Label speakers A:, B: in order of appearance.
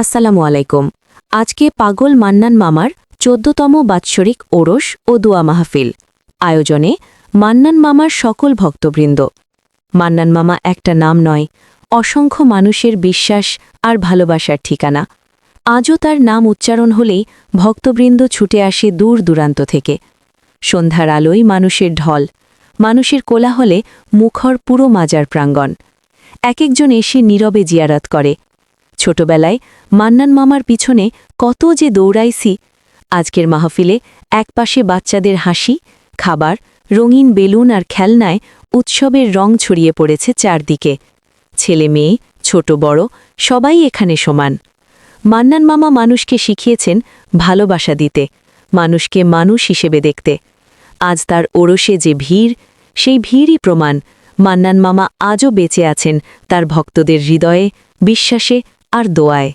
A: আসসালামু আলাইকুম। আজকে পাগল মান্নান মামার ১৪তম বাৎসরিক ওরস ও দোয়া মাহফিল আয়োজনে মান্নান মামার সকল ভক্তবৃন্দ। মান্নান মামা একটা নাম নয়, অসংখ্য মানুষের বিশ্বাস আর ভালোবাসার ঠিকানা। আজও তার নাম উচ্চারণ হলেই ভক্তবৃন্দ ছুটে আসে দূর দূরান্ত থেকে। সন্ধ্যার আলোয় মানুষের ঢল, মানুষের কোলাহলে মুখর পুরো মাজার প্রাঙ্গণ। এক একজন এসে নীরবে জিয়ারত করে। ছোটবেলায় মান্নান মামার পিছনে কত যে দৌড়াইছি। আজকের মাহফিলে একপাশে বাচ্চাদের হাসি, খাবার, রঙিন বেলুন আর খেলনায় উৎসবের রং ছড়িয়ে পড়েছে চারদিকে। ছেলে মেয়ে, ছোট বড়, সবাই এখানে সমান। মান্নান মামা মানুষকে শিখিয়েছেন ভালোবাসা দিতে, মানুষকে মানুষ হিসেবে দেখতে। আজ তার ওরসে যে ভিড়, সেই ভিড়ই প্রমাণ মান্নান মামা আজও বেঁচে আছেন তার ভক্তদের হৃদয়ে, বিশ্বাসে আর দোয়ায়।